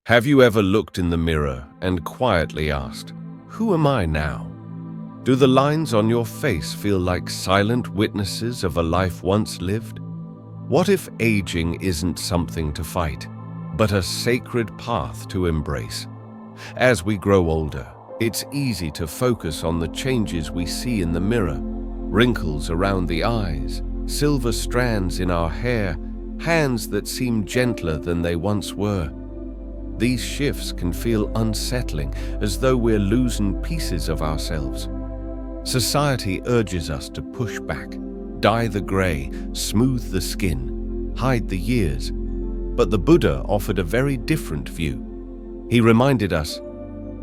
Have you ever looked in the mirror and quietly asked, "Who am I now?" Do the lines on your face feel like silent witnesses of a life once lived? What if aging isn't something to fight, but a sacred path to embrace? As we grow older, it's easy to focus on the changes we see in the mirror: wrinkles around the eyes, silver strands in our hair, hands that seem gentler than they once were. These shifts can feel unsettling, as though we're losing pieces of ourselves. Society urges us to push back, dye the gray, smooth the skin, hide the years. But the Buddha offered a very different view. He reminded us,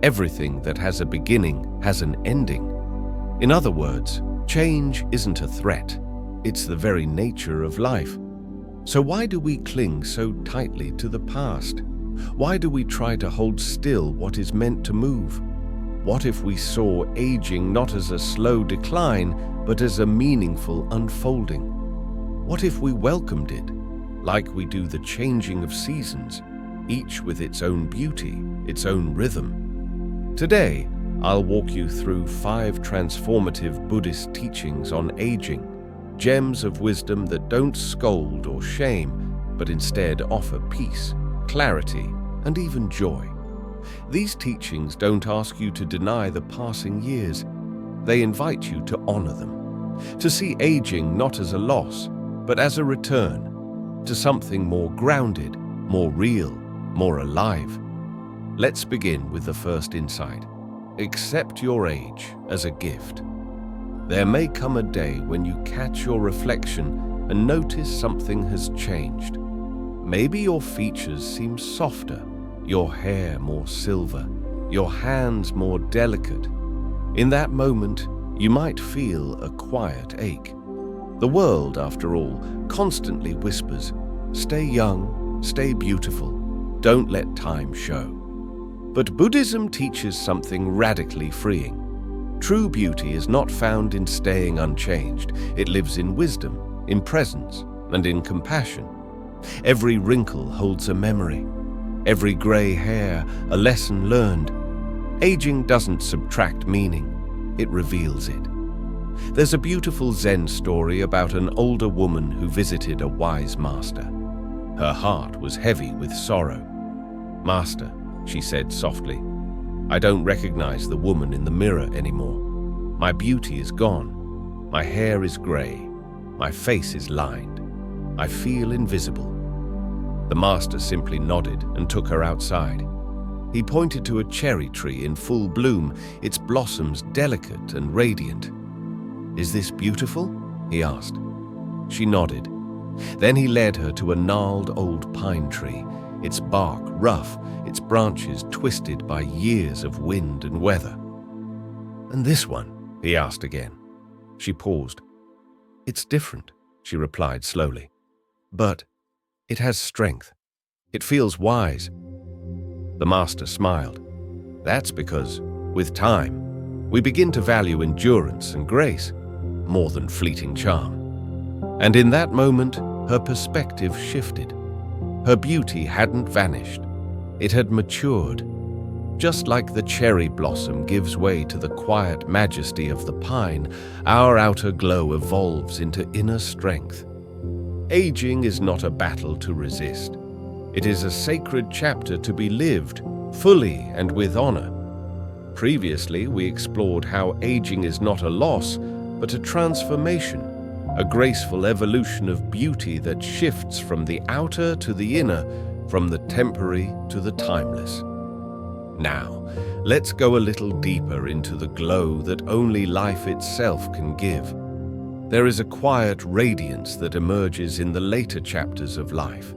everything that has a beginning has an ending. In other words, change isn't a threat, it's the very nature of life. So why do we cling so tightly to the past? Why do we try to hold still what is meant to move? What if we saw aging not as a slow decline, but as a meaningful unfolding? What if we welcomed it, like we do the changing of seasons, each with its own beauty, its own rhythm? Today, I'll walk you through 5 transformative Buddhist teachings on aging, gems of wisdom that don't scold or shame, but instead offer peace, clarity, and even joy. These teachings don't ask you to deny the passing years. They invite you to honor them, to see aging not as a loss, but as a return to something more grounded, more real, more alive. Let's begin with the first insight. Accept your age as a gift. There may come a day when you catch your reflection and notice something has changed. Maybe your features seem softer, your hair more silver, your hands more delicate. In that moment, you might feel a quiet ache. The world, after all, constantly whispers, "Stay young, stay beautiful, don't let time show." But Buddhism teaches something radically freeing. True beauty is not found in staying unchanged. It lives in wisdom, in presence, and in compassion. Every wrinkle holds a memory. Every gray hair, a lesson learned. Aging doesn't subtract meaning, it reveals it. There's a beautiful Zen story about an older woman who visited a wise master. Her heart was heavy with sorrow. "Master," she said softly, "I don't recognize the woman in the mirror anymore. My beauty is gone. My hair is gray. My face is lined. I feel invisible." The master simply nodded and took her outside. He pointed to a cherry tree in full bloom, its blossoms delicate and radiant. "Is this beautiful?" he asked. She nodded. Then he led her to a gnarled old pine tree, its bark rough, its branches twisted by years of wind and weather. "And this one?" he asked again. She paused. "It's different," she replied slowly. "But it has strength. It feels wise." The master smiled. "That's because, with time, we begin to value endurance and grace more than fleeting charm." And in that moment, her perspective shifted. Her beauty hadn't vanished. It had matured. Just like the cherry blossom gives way to the quiet majesty of the pine, our outer glow evolves into inner strength. Aging is not a battle to resist. It is a sacred chapter to be lived, fully and with honor. Previously, we explored how aging is not a loss, but a transformation, a graceful evolution of beauty that shifts from the outer to the inner, from the temporary to the timeless. Now, let's go a little deeper into the glow that only life itself can give. There is a quiet radiance that emerges in the later chapters of life.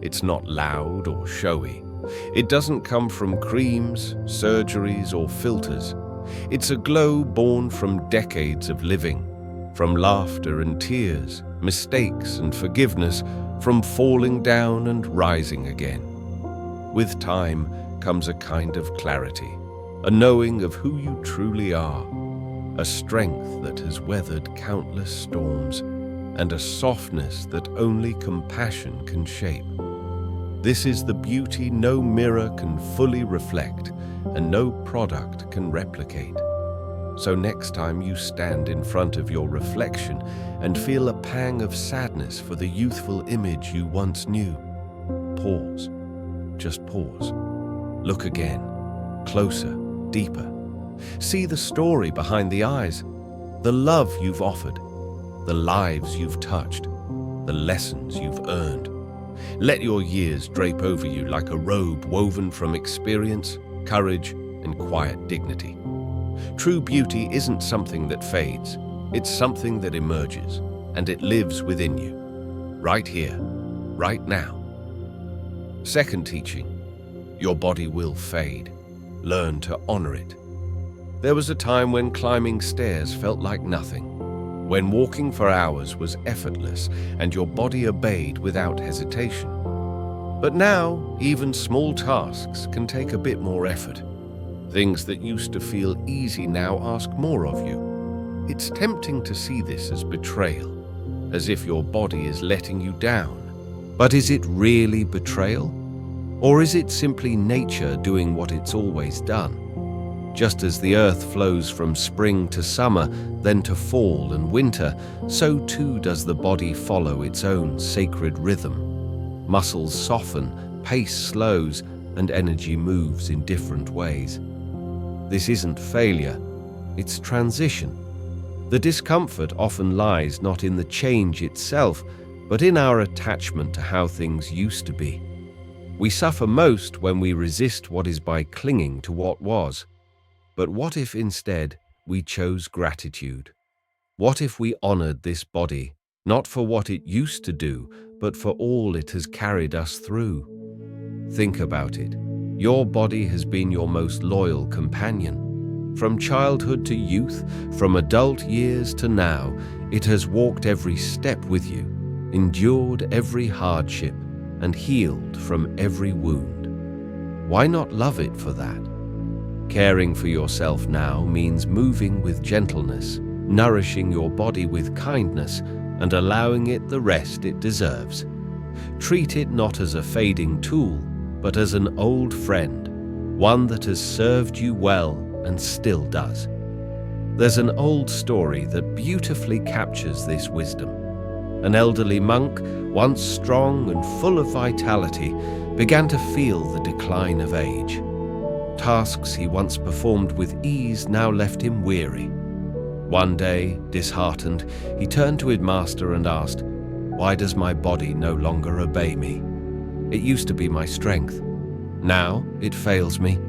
It's not loud or showy. It doesn't come from creams, surgeries, or filters. It's a glow born from decades of living, from laughter and tears, mistakes and forgiveness, from falling down and rising again. With time comes a kind of clarity, a knowing of who you truly are, a strength that has weathered countless storms, and a softness that only compassion can shape. This is the beauty no mirror can fully reflect and no product can replicate. So next time you stand in front of your reflection and feel a pang of sadness for the youthful image you once knew, pause. Just pause. Look again. Closer, deeper. See the story behind the eyes, the love you've offered, the lives you've touched, the lessons you've earned. Let your years drape over you like a robe woven from experience, courage, and quiet dignity. True beauty isn't something that fades, it's something that emerges, and it lives within you, right here, right now. Second teaching, your body will fade. Learn to honor it. There was a time when climbing stairs felt like nothing, when walking for hours was effortless and your body obeyed without hesitation. But now, even small tasks can take a bit more effort. Things that used to feel easy now ask more of you. It's tempting to see this as betrayal, as if your body is letting you down. But is it really betrayal? Or is it simply nature doing what it's always done? Just as the earth flows from spring to summer, then to fall and winter, so too does the body follow its own sacred rhythm. Muscles soften, pace slows, and energy moves in different ways. This isn't failure, it's transition. The discomfort often lies not in the change itself, but in our attachment to how things used to be. We suffer most when we resist what is by clinging to what was. But what if instead we chose gratitude? What if we honored this body, not for what it used to do, but for all it has carried us through? Think about it. Your body has been your most loyal companion. From childhood to youth, from adult years to now, it has walked every step with you, endured every hardship, and healed from every wound. Why not love it for that? Caring for yourself now means moving with gentleness, nourishing your body with kindness, and allowing it the rest it deserves. Treat it not as a fading tool, but as an old friend, one that has served you well and still does. There's an old story that beautifully captures this wisdom. An elderly monk, once strong and full of vitality, began to feel the decline of age. Tasks he once performed with ease now left him weary. One day, disheartened, he turned to his master and asked, "Why does my body no longer obey me? It used to be my strength. Now it fails me."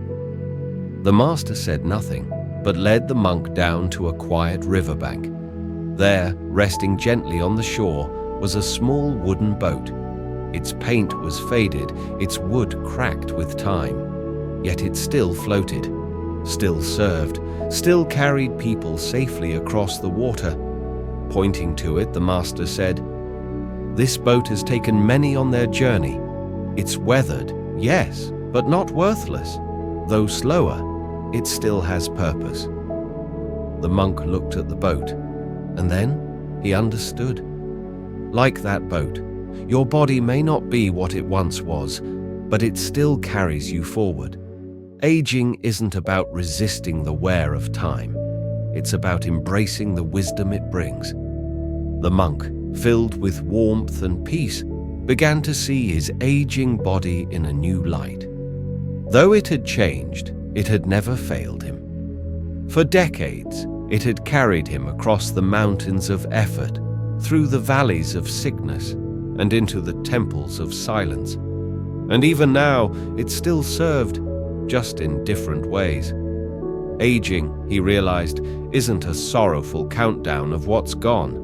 The master said nothing, but led the monk down to a quiet riverbank. There, resting gently on the shore, was a small wooden boat. Its paint was faded, its wood cracked with time. Yet it still floated, still served, still carried people safely across the water. Pointing to it, the master said, "This boat has taken many on their journey. It's weathered, yes, but not worthless. Though slower, it still has purpose." The monk looked at the boat, and then he understood. Like that boat, your body may not be what it once was, but it still carries you forward. Aging isn't about resisting the wear of time. It's about embracing the wisdom it brings. The monk, filled with warmth and peace, began to see his aging body in a new light. Though it had changed, it had never failed him. For decades, it had carried him across the mountains of effort, through the valleys of sickness, and into the temples of silence. And even now, it still served, just in different ways. Aging, he realized, isn't a sorrowful countdown of what's gone.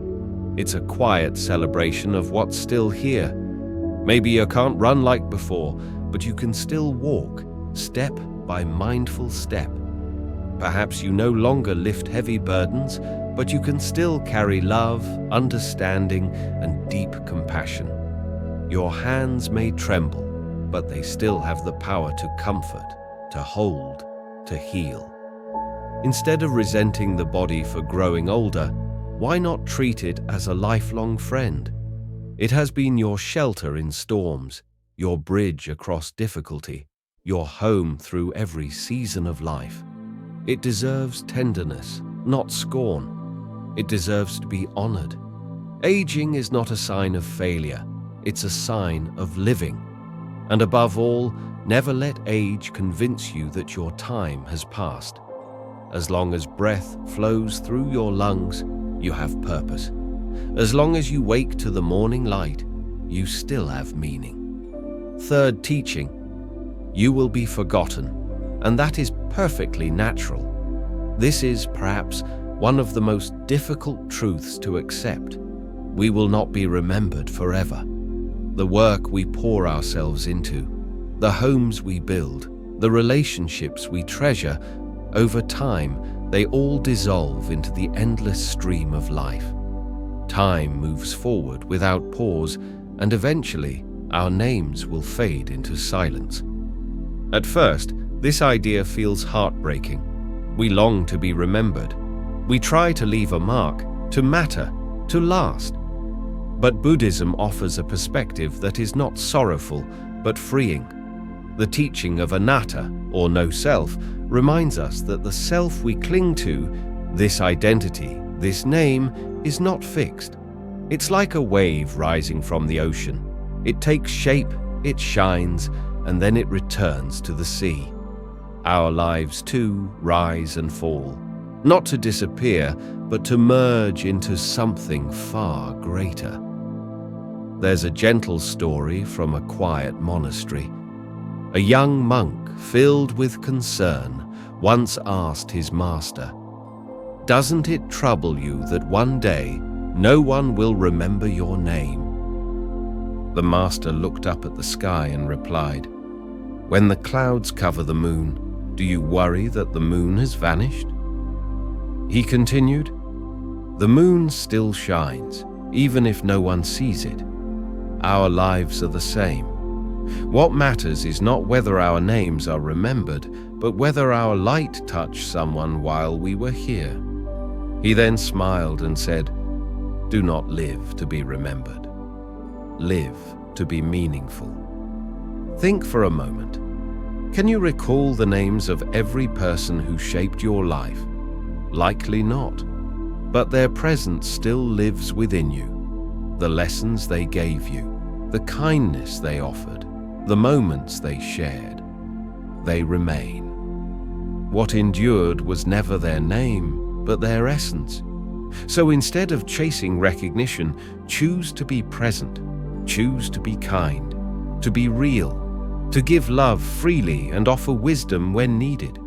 It's a quiet celebration of what's still here. Maybe you can't run like before, but you can still walk, step by mindful step. Perhaps you no longer lift heavy burdens, but you can still carry love, understanding, and deep compassion. Your hands may tremble, but they still have the power to comfort, to hold, to heal. Instead of resenting the body for growing older, why not treat it as a lifelong friend? It has been your shelter in storms, your bridge across difficulty, your home through every season of life. It deserves tenderness, not scorn. It deserves to be honored. Aging is not a sign of failure, it's a sign of living. And above all, never let age convince you that your time has passed. As long as breath flows through your lungs, you have purpose. As long as you wake to the morning light, you still have meaning. Third teaching, you will be forgotten, and that is perfectly natural. This is perhaps one of the most difficult truths to accept. We will not be remembered forever. The work we pour ourselves into, the homes we build, the relationships we treasure, over time, they all dissolve into the endless stream of life. Time moves forward without pause, and eventually, our names will fade into silence. At first, this idea feels heartbreaking. We long to be remembered. We try to leave a mark, to matter, to last. But Buddhism offers a perspective that is not sorrowful, but freeing. The teaching of anatta, or no self, reminds us that the self we cling to, this identity, this name, is not fixed. It's like a wave rising from the ocean. It takes shape, it shines, and then it returns to the sea. Our lives too rise and fall, not to disappear, but to merge into something far greater. There's a gentle story from a quiet monastery. A young monk, filled with concern, once asked his master, "Doesn't it trouble you that one day no one will remember your name?" The master looked up at the sky and replied, "When the clouds cover the moon, do you worry that the moon has vanished?" He continued, "The moon still shines, even if no one sees it. Our lives are the same. What matters is not whether our names are remembered, but whether our light touched someone while we were here." He then smiled and said, "Do not live to be remembered. Live to be meaningful." Think for a moment. Can you recall the names of every person who shaped your life? Likely not, but their presence still lives within you. The lessons they gave you, the kindness they offered, the moments they shared, they remain. What endured was never their name, but their essence. So instead of chasing recognition, choose to be present, choose to be kind, to be real, to give love freely and offer wisdom when needed.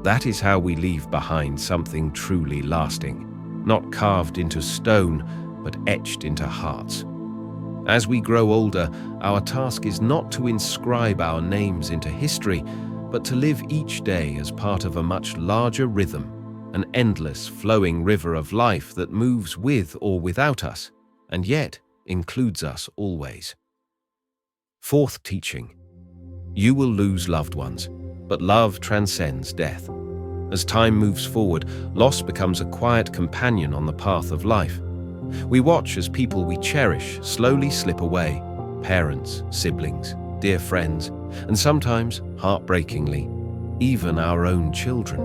That is how we leave behind something truly lasting, not carved into stone, but etched into hearts. As we grow older, our task is not to inscribe our names into history, but to live each day as part of a much larger rhythm, an endless flowing river of life that moves with or without us, and yet includes us always. Fourth teaching, you will lose loved ones, but love transcends death. As time moves forward, loss becomes a quiet companion on the path of life. We watch as people we cherish slowly slip away, parents, siblings, dear friends, and sometimes, heartbreakingly, even our own children.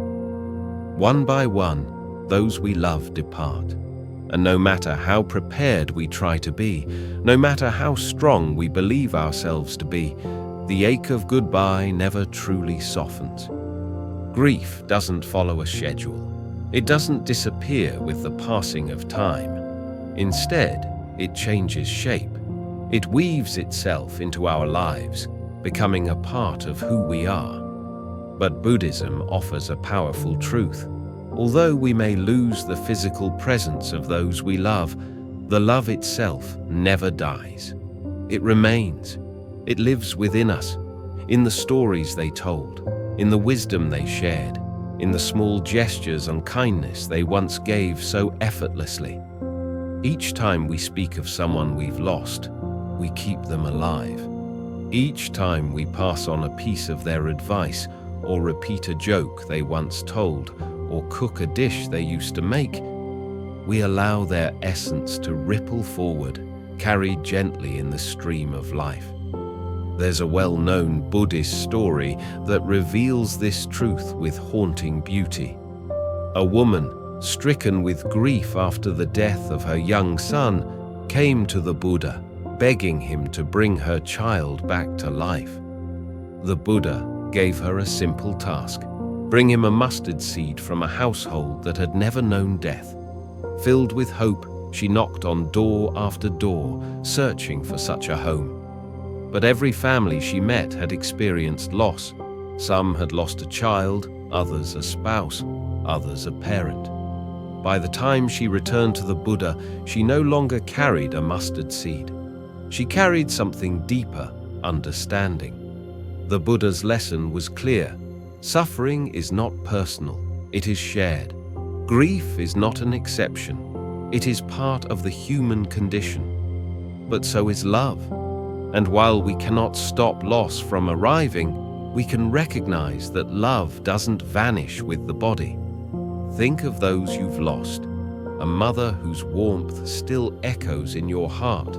One by one, those we love depart. And no matter how prepared we try to be, no matter how strong we believe ourselves to be, the ache of goodbye never truly softens. Grief doesn't follow a schedule. It doesn't disappear with the passing of time. Instead, it changes shape. It weaves itself into our lives, becoming a part of who we are. But Buddhism offers a powerful truth. Although we may lose the physical presence of those we love, the love itself never dies. It remains. It lives within us, in the stories they told, in the wisdom they shared, in the small gestures and kindness they once gave so effortlessly. Each time we speak of someone we've lost, we keep them alive. Each time we pass on a piece of their advice, or repeat a joke they once told, or cook a dish they used to make, we allow their essence to ripple forward, carried gently in the stream of life. There's a well-known Buddhist story that reveals this truth with haunting beauty. A woman, stricken with grief after the death of her young son, came to the Buddha, begging him to bring her child back to life. The Buddha gave her a simple task: bring him a mustard seed from a household that had never known death. Filled with hope, she knocked on door after door, searching for such a home. But every family she met had experienced loss. Some had lost a child, others a spouse, others a parent. By the time she returned to the Buddha, she no longer carried a mustard seed. She carried something deeper: understanding. The Buddha's lesson was clear. Suffering is not personal, it is shared. Grief is not an exception, it is part of the human condition. But so is love. And while we cannot stop loss from arriving, we can recognize that love doesn't vanish with the body. Think of those you've lost: a mother whose warmth still echoes in your heart,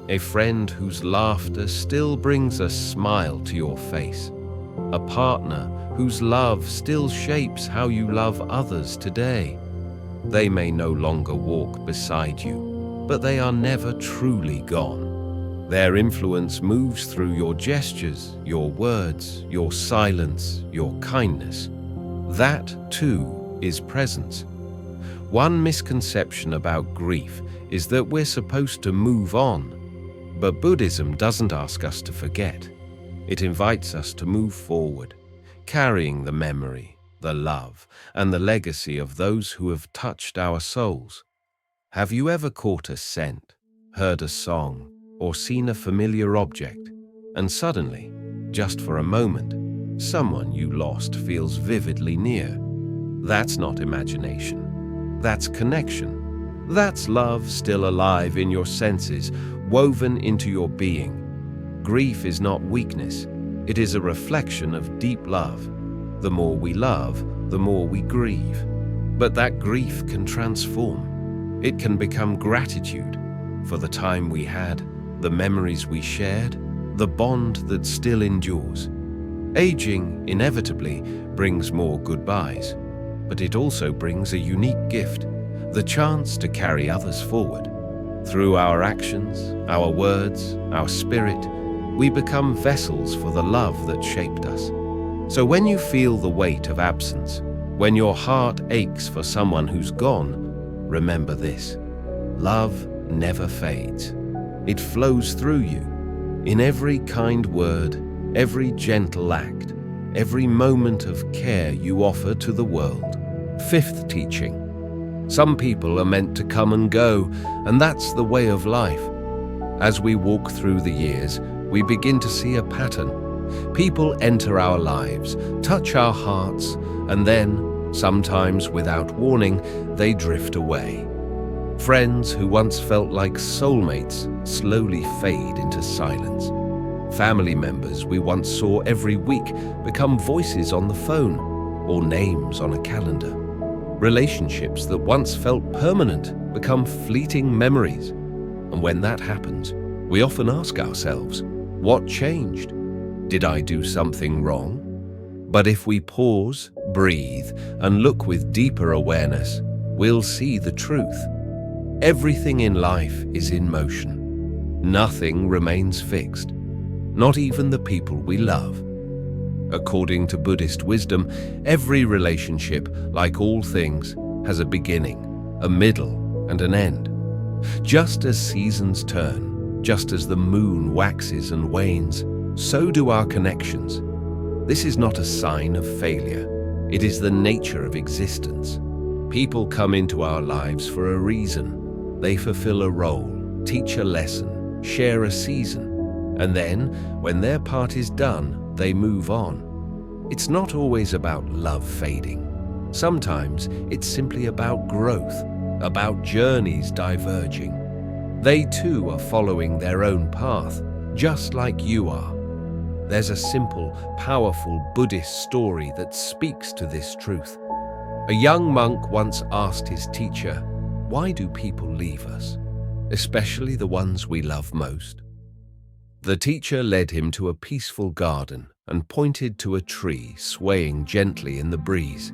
a friend whose laughter still brings a smile to your face, a partner whose love still shapes how you love others today. They may no longer walk beside you, but they are never truly gone. Their influence moves through your gestures, your words, your silence, your kindness. That, too, is presence. One misconception about grief is that we're supposed to move on. But Buddhism doesn't ask us to forget. It invites us to move forward, carrying the memory, the love, and the legacy of those who have touched our souls. Have you ever caught a scent, heard a song, or seen a familiar object, and suddenly, just for a moment, someone you lost feels vividly near? That's not imagination. That's connection. That's love still alive in your senses, woven into your being. Grief is not weakness. It is a reflection of deep love. The more we love, the more we grieve. But that grief can transform. It can become gratitude for the time we had, the memories we shared, the bond that still endures. Aging inevitably brings more goodbyes, but it also brings a unique gift: the chance to carry others forward. Through our actions, our words, our spirit, we become vessels for the love that shaped us. So when you feel the weight of absence, when your heart aches for someone who's gone, remember this: love never fades. It flows through you, in every kind word, every gentle act, every moment of care you offer to the world. Fifth teaching: some people are meant to come and go, and that's the way of life. As we walk through the years, we begin to see a pattern. People enter our lives, touch our hearts, and then, sometimes without warning, they drift away. Friends who once felt like soulmates slowly fade into silence. Family members we once saw every week become voices on the phone or names on a calendar. Relationships that once felt permanent become fleeting memories. And when that happens, we often ask ourselves, what changed? Did I do something wrong? But if we pause, breathe, and look with deeper awareness, we'll see the truth. Everything in life is in motion. Nothing remains fixed, not even the people we love. According to Buddhist wisdom, every relationship, like all things, has a beginning, a middle, and an end. Just as seasons turn, just as the moon waxes and wanes, so do our connections. This is not a sign of failure. It is the nature of existence. People come into our lives for a reason. They fulfill a role, teach a lesson, share a season, and then, when their part is done, they move on. It's not always about love fading. Sometimes it's simply about growth, about journeys diverging. They too are following their own path, just like you are. There's a simple, powerful Buddhist story that speaks to this truth. A young monk once asked his teacher, "Why do people leave us, especially the ones we love most?" The teacher led him to a peaceful garden and pointed to a tree swaying gently in the breeze.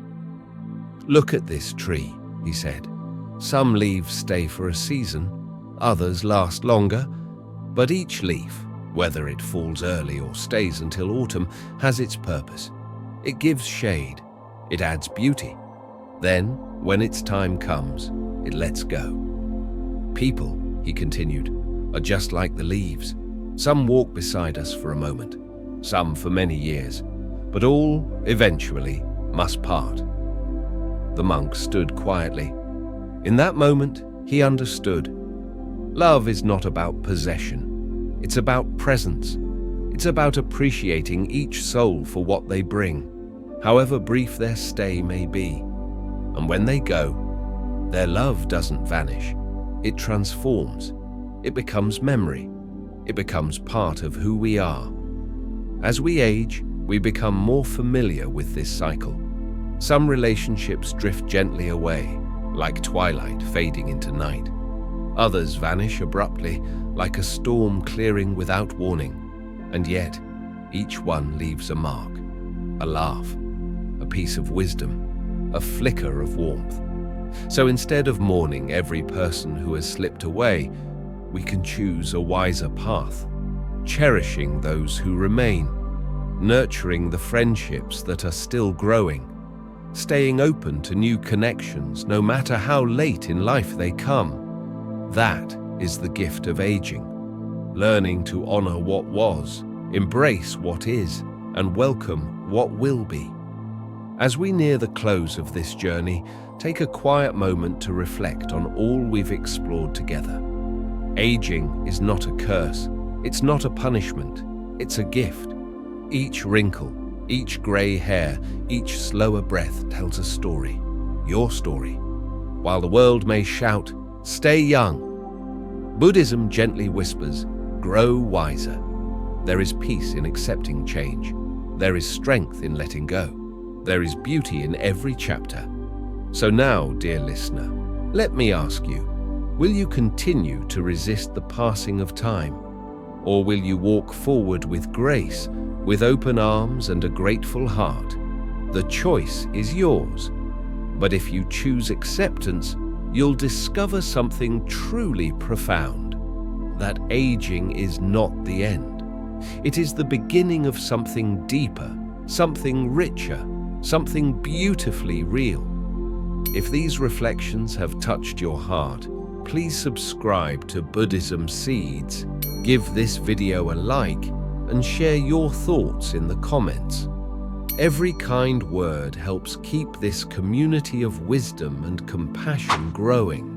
"Look at this tree," he said. "Some leaves stay for a season, others last longer, but each leaf, whether it falls early or stays until autumn, has its purpose. It gives shade, it adds beauty. Then, when its time comes, it lets go. People," he continued, "are just like the leaves. Some walk beside us for a moment, some for many years, but all, eventually, must part." The monk stood quietly. In that moment, he understood. Love is not about possession. It's about presence. It's about appreciating each soul for what they bring, however brief their stay may be. And when they go, their love doesn't vanish. It transforms. It becomes memory. It becomes part of who we are. As we age, we become more familiar with this cycle. Some relationships drift gently away, like twilight fading into night. Others vanish abruptly, like a storm clearing without warning. And yet, each one leaves a mark, a laugh, a piece of wisdom, a flicker of warmth. So instead of mourning every person who has slipped away, we can choose a wiser path, cherishing those who remain, nurturing the friendships that are still growing, staying open to new connections no matter how late in life they come. That is the gift of aging, learning to honor what was, embrace what is, and welcome what will be. As we near the close of this journey, take a quiet moment to reflect on all we've explored together. Aging is not a curse, it's not a punishment, it's a gift. Each wrinkle, each gray hair, each slower breath tells a story, your story. While the world may shout, "Stay young," Buddhism gently whispers, "Grow wiser." There is peace in accepting change. There is strength in letting go. There is beauty in every chapter. So now, dear listener, let me ask you, will you continue to resist the passing of time? Or will you walk forward with grace, with open arms and a grateful heart? The choice is yours. But if you choose acceptance, you'll discover something truly profound, that aging is not the end. It is the beginning of something deeper, something richer, something beautifully real. If these reflections have touched your heart, please subscribe to Buddhism Seeds, give this video a like, and share your thoughts in the comments. Every kind word helps keep this community of wisdom and compassion growing.